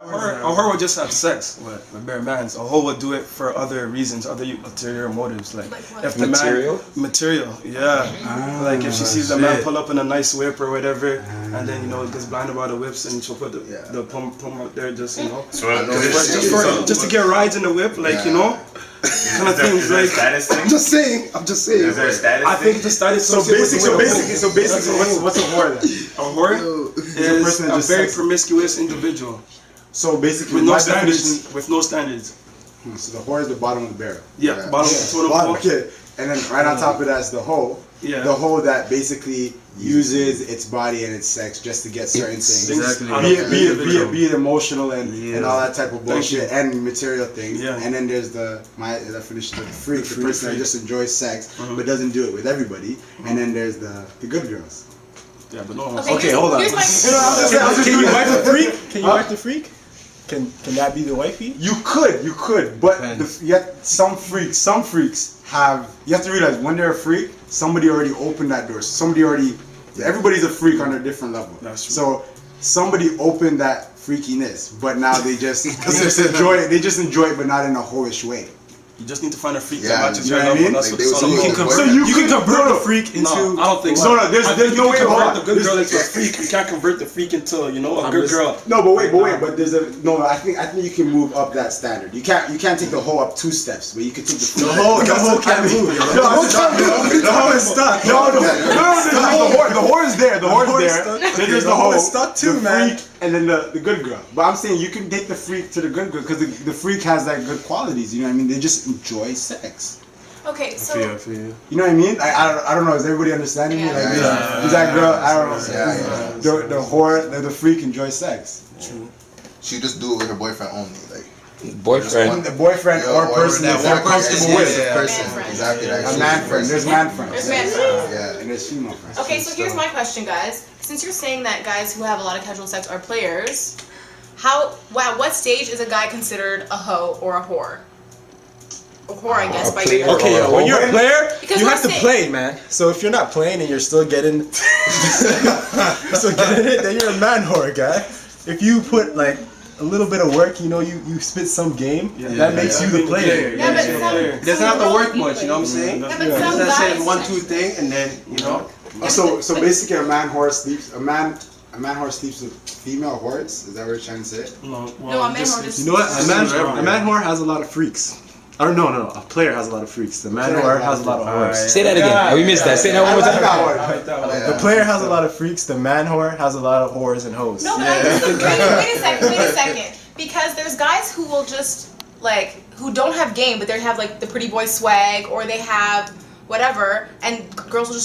A whore would just have sex with bare mans. A hoe would do it for other reasons, other ulterior motives. Like if the material, yeah. Like if she sees the man pull up in a nice whip or whatever, and then gets blinded by the whips, and she'll put the pump out there, just just to get rides in the whip, like kind of things. Like I'm just saying. Is there a status? I think the status. So basically, what's a whore then? A whore is a very promiscuous individual. So basically, with no standards. With no standards. So the whore is the bottom of the barrel. Yeah, bottom of the totem pole. Okay, and then right on top of that is the hoe. Yeah. The hoe that basically uses its body and its sex just to get certain things. Exactly. Be it emotional and all that type of bullshit and material things. Yeah. And then there's the freak, the person that just enjoys sex but doesn't do it with everybody. And then there's the good girls. Yeah, but no. Okay, hold on. Can you wife the freak? Can you wife the freak? Can that be the wifey? You could, but yet some freaks have. You have to realize when they're a freak, somebody already opened that door. Everybody's a freak on a different level. That's true. So somebody opened that freakiness, but now they just enjoy it. They just enjoy it, but not in a whorish way. You just need to find a freak Yeah, that matches you your know what I level. mean? That's Like what it's all they about. was- So you can convert a freak into. No, I don't think so. No, there's no way to convert the good girl into a freak. You can't convert the freak into a good girl. No, but wait. But there's I think you can move up that standard. You can't take the hoe up 2 steps, but you can take the hoe can't move. The hoe is stuck. No, the whore is there. The whore is there. Then there's the hoe is stuck too, man. Freak, and then the good girl. But I'm saying you can take the freak to the good girl because the freak has that good qualities. You know what I mean? They just enjoy sex. Okay, so You know what I mean? I don't know. Is everybody understanding me? Like, is that girl? I don't know. The whore, the freak enjoys sex. True. She just do it with her boyfriend only, like Boyfriend. The boyfriend or person that they're comfortable with. Exactly. A man friend. There's man friends. there's man friends. Yeah. And there's female friends. Okay, so here's my question, guys. Since you're saying that guys who have a lot of casual sex are players, what stage is a guy considered a hoe or a whore? A whore, I guess, by your Okay, when you're a player, Because you we're have to saying- play, man. So if you're not playing and you're still getting, it, then you're a man whore, guy. If you put like a little bit of work, you spit some game, that makes you the player. Yeah, but It doesn't have to work much, you know what I'm saying? Yeah, but It's some just saying guys. 1-2 thing, and then So basically a man whore sleeps with female whores? Is that what you're trying to say? No, a man whore just. You know what? A man whore has a lot of freaks. Or no, a player has a lot of freaks. The man whore has a lot of whores. Say that again. We missed that. Say that one more time. The player has a lot of freaks. The man whore has a lot of whores and hoes. No, but I disagree. Wait a second. Because there's guys who will just who don't have game, but they have like the pretty boy swag, or they have whatever, and girls will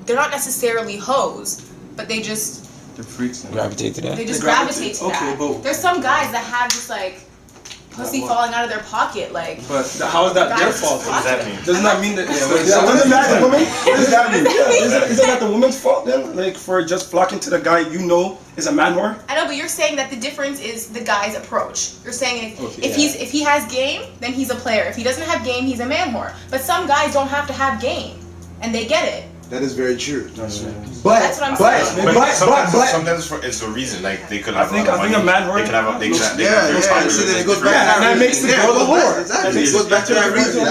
they're not necessarily hoes, but they just The freaks. Gravitate to that. They just gravitate to that. Okay, but there's some guys that have just pussy falling out of their pocket, But how is that their fault? What does that mean? Doesn't that mean that? Isn't that the woman? What does that mean? Isn't that the woman's fault then? Like for just flocking to the guy is a man whore? I know, but you're saying that the difference is the guy's approach. You're saying if he has game, then he's a player. If he doesn't have game, he's a man whore. But some guys don't have to have game, and they get it. That is very true. That's right. That's what I'm saying. Sometimes it's a reason. Like they could have. I think a man whore. They could have. They could have. See, then it goes back to that makes the girl the whore. Exactly. It goes back to that reason.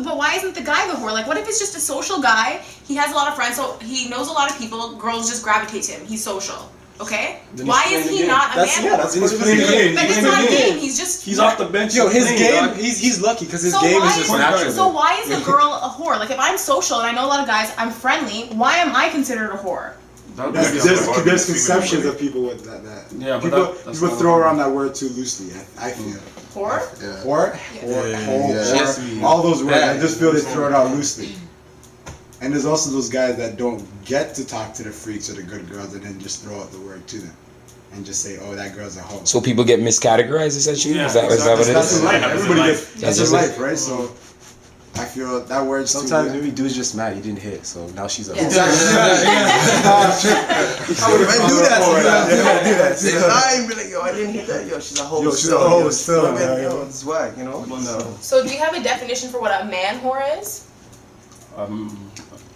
But why isn't the guy the whore? Like, what if it's just a social guy? He has a lot of friends, so he knows a lot of people. Girls just gravitate to him. He's social. Okay? Why is he not a man whore? That's playing the game. But it's not a game. He's off the bench. Yo, his game, he's lucky because his game is just natural. So why is a girl a whore? Like, if I'm social and I know a lot of guys, I'm friendly, why am I considered a whore? There's conceptions of people with that. Yeah, people throw around that word too loosely. I feel. Whore? Whore, all those words. I just feel they throw it out loosely. And there's also those guys that don't get to talk to the freaks or the good girls and then just throw out the word to them. And just say, oh, that girl's a hoe. So people get miscategorized essentially? Yeah, is that what it That's is? in life. Everybody gets, that's in just life, right? So I feel that word's Sometimes too maybe dude's just mad he didn't hit, so now she's a Yeah. I would do that. Yeah. I ain't be like, yo, I didn't hit that. Yo, she's a hoe. She's a hoe still. Yo, it's whack, you know? So do you have a definition for what a man whore is?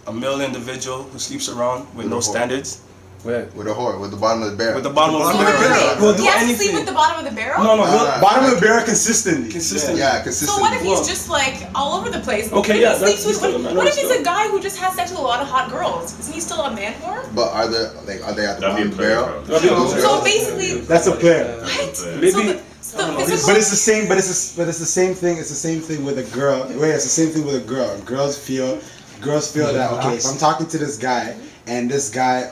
A male individual who sleeps around with no standards, With a whore, with the bottom of the barrel. With the bottom of the So barrel. wait, We'll do he has to anything. sleep with the bottom of the barrel? No, Bottom of the barrel consistently. Yeah, consistently. So what if he's just like all over the place? Okay, What yeah, if he sleeps he's still a with, man what if whore it's still. a guy who just has sex with a lot of hot girls? Isn't he still a man whore? But are they at the That'd bottom be Um, a barrel? That'd be a player. So basically, That's a player. what? Maybe- So the But physical. it's the same. But it's the same thing. It's the same thing with a girl. Wait, it's the same thing with a girl. Girls feel that okay, if I'm talking to this guy and this guy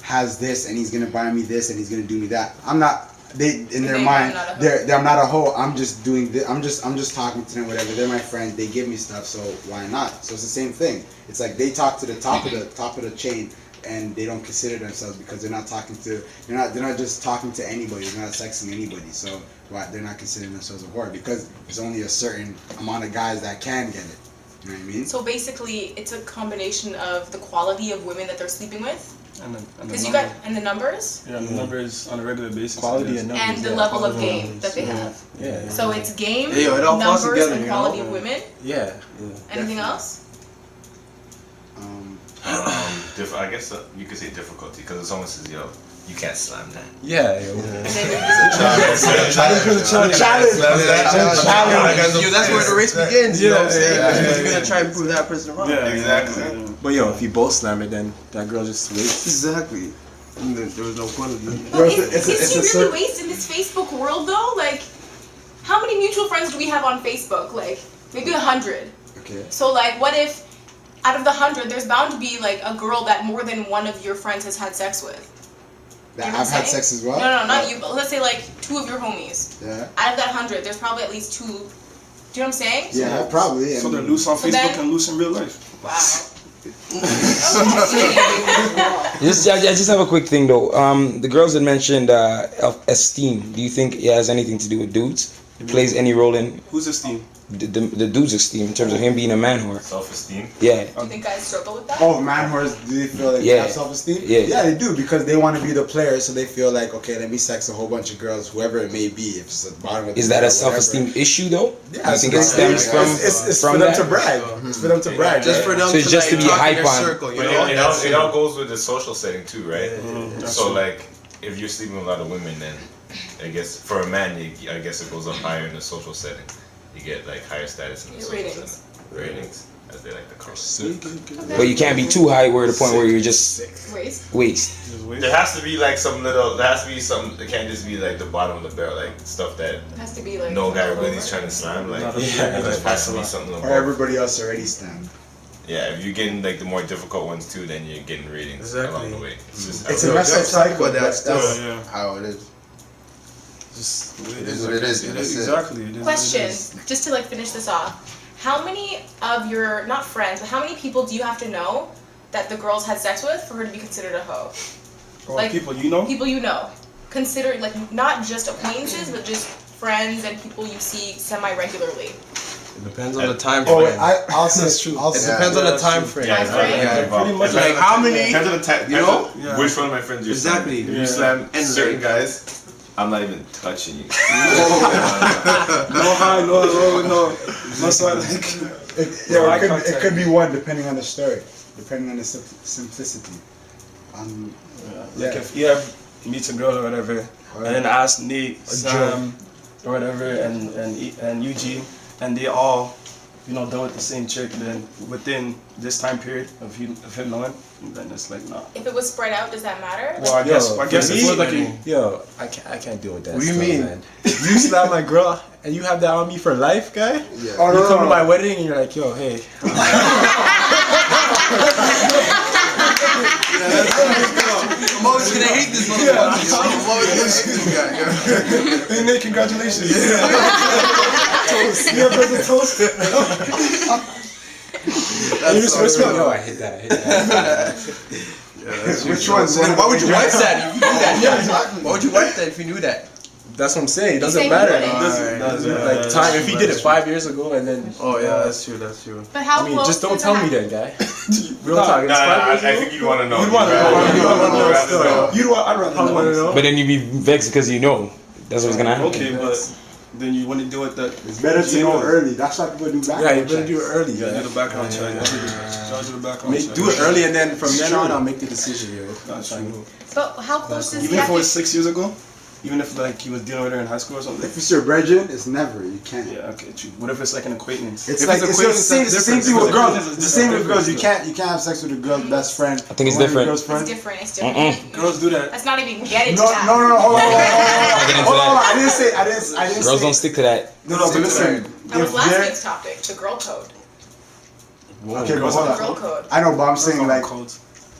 has this and he's gonna buy me this and he's gonna do me that. I'm not. They in their They mind, are not a I'm not a hoe. I'm just doing this. I'm just talking to them. Whatever. They're my friend. They give me stuff. So why not? So it's the same thing. It's like they talk to the top of the chain. And they don't consider themselves because they're not talking to they're not just talking to anybody. They're not sexing anybody. So why they're not considering themselves a whore because there's only a certain amount of guys that can get it. You know what I mean? So basically, it's a combination of the quality of women that they're sleeping with, And the because you number. got and the numbers Yeah, the numbers on a regular basis. Quality yes. and numbers. and the yeah. level of game that they have. Yeah. So it's game, Yeah, yo, it all falls numbers, together, and you know? quality of women. Yeah. Anything else? I guess you could say difficulty because if someone says, "Yo, you can't slam that." Yeah. Yo. Yo, that's where the race begins, you know what I'm saying? yeah, Because yeah, you're gonna try and prove that person wrong. Yeah, Exactly. But yo, if you both slam it, then that girl just waits. Exactly. And there was no quality. Bro, Is it's he a really certain- waste in this Facebook world though? Like, how many mutual friends do we have on Facebook? Like, maybe 100. Okay. So like, what if out of the 100, there's bound to be like a girl that more than one of your friends has had sex with? That You know I've what I'm had saying? sex as well. No, not you. But let's say like 2 of your homies. Yeah. Out of that 100, there's probably at least 2. Do you know what I'm saying? Yeah, probably. So they're loose on So Facebook then- and loose in real life. Wow. I just have a quick thing though. The girls had mentioned esteem. Do you think it has anything to do with dudes? It plays any role in Who's esteem? the dude's esteem in terms of him being a man whore? Self-esteem. Yeah. Do you think guys struggle with that? Oh, man whores, do they feel like they Yeah. have self-esteem? Yeah. Yeah, they do because they want to be the player, so they feel like, okay, let me sex a whole bunch of girls, whoever it may be. If it's at the bottom of the Is that barrel, a self-esteem whatever. issue though? Yeah, I think it stems from it's from for them that. to brag. It's for them to brag. Just right? for them So it's just to be talk in hype their on. circle, you But know? it all goes with the social setting too, right? That's So true. like, if you're sleeping with a lot of women, then I guess for a man, I guess it goes up higher in the social setting. You get like higher status in the Your social ratings. setting. Ratings, as they like to call it. But you can't be too high where the point where you're just Waste. waste. Just wait. There has to be like some little. There has to be some. It can't just be like the bottom of the barrel, like stuff that It has to be like. no guy really is trying to slam. Like, Yeah, there has to be something Or above. everybody else already stand. Yeah, if you're getting like the more difficult ones too, then you're getting ratings along the way. It's just It's how a it messed up cycle. about that That's, stuff. Yeah. how it is. Just It is what it is, It that's is it. exactly. It is Question, what it is. just to like finish this off. How many of your, not friends, but how many people do you have to know that the girls had sex with for her to be considered a hoe? Or Like- people you know. People you know. Consider, like, not just acquaintances, but just friends and people you see semi-regularly. It depends on the time oh, frame. I'll say That's true. I'll It say, depends on the that's time true. frame. Time frame? Yeah, Pretty much Like how many? Depends on the time. You know? Yeah. Which one of my friends you're Exactly. slamming. If Yeah. you slam And certain guys, I'm not even touching you. No high, no side. Like, eye it contact. could be one depending on the story, depending on the simplicity. like if you have meets a girl or whatever, and then ask Nate, Sam, or whatever, and Eugene, and they all, done with the same chick, then within this time period of him knowing, then it's like nah. If it was spread out, does that matter? Well, I guess for it me, was like a, Yo, I can't deal with that. What do you stuff, mean? Man. You slap my girl and you have that on me for life, guy. Yeah. Oh, You come to my wedding and you're like, yo, hey. I'm always gonna hate this motherfucker. yo. I'm always gonna hate this guy. yo. hey Nate, congratulations. Yeah, brother, toast. And you just whisper, yo, I hit that. Which one? Then why would you wipe that if you knew that? Why would you wipe that if you knew that? That's what I'm saying. It doesn't saying matter. you wouldn't. Like time, if he did it 5 years ago and then, Oh yeah, that's true. That's true. But how I mean, close just don't does it tell me have- then, guy. Real talk. It's 5 I years ago. think you'd want to know. You'd want to know. I'd rather know. I'd rather But then you'd be vexed because you know that's what's gonna happen. Okay, but then you want to do it that. It's better to know early. That's why people do background Yeah, you better do it early. Yeah, do the background check. Do it early, and then from then on, I'll make the decision, yo. That's true. But how close is Even if it was 6 years ago? Even if like he was dealing with her in high school or something? If it's your brethren, it's never. You can't. Yeah, okay, true. What if it's like an acquaintance? It's like it's the same thing with girls. It's the same with girls. You can't have sex with a girl's best friend. I think it's different. It's different. It's different. Girls do that. Let's not even get into No, that. hold on. Hold on. I didn't say. Girls don't stick to that. No, but listen. That was last week's topic, the girl code. Okay, but hold Girl on. code. I know, but I'm saying like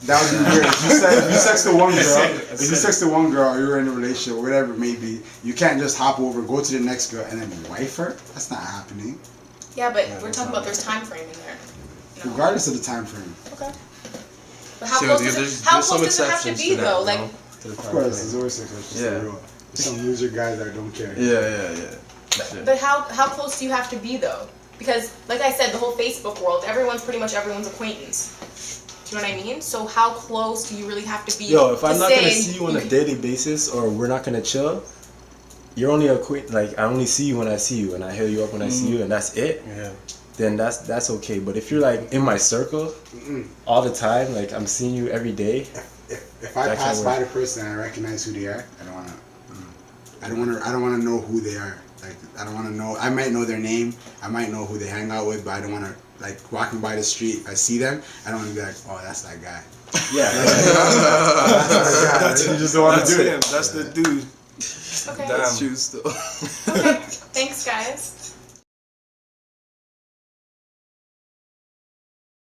that would be weird. If you sex to one girl, or you're in a relationship, whatever it may be, you can't just hop over, go to the next girl, and then wife her. That's not happening. Yeah, but we're talking about there's time frame in there. No. Regardless of the time frame. Okay. But how close does it have to be though? Like, of course, there's always exceptions. Yeah. There's some loser guys that don't care. Yeah. but how close do you have to be though? Because like I said, the whole Facebook world, everyone's pretty much everyone's acquaintance. Do you know what I mean? So how close do you really have to be? Yo, if I'm not gonna see you on a daily basis, or we're not gonna chill, you're only like I only see you when I see you, and I hear you up when I see you, and that's it. Yeah. Then that's okay. But if you're like in my circle all the time, like I'm seeing you every day. If I pass by the person and I recognize who they are, I don't wanna know who they are. Like I don't wanna know. I might know their name. I might know who they hang out with, but I don't wanna. Like walking by the street, if I see them, I don't want to be like, oh, that's that guy. Yeah. You just don't want to do it. That's the dude. Okay. Damn. Choose though. Okay. Thanks, guys.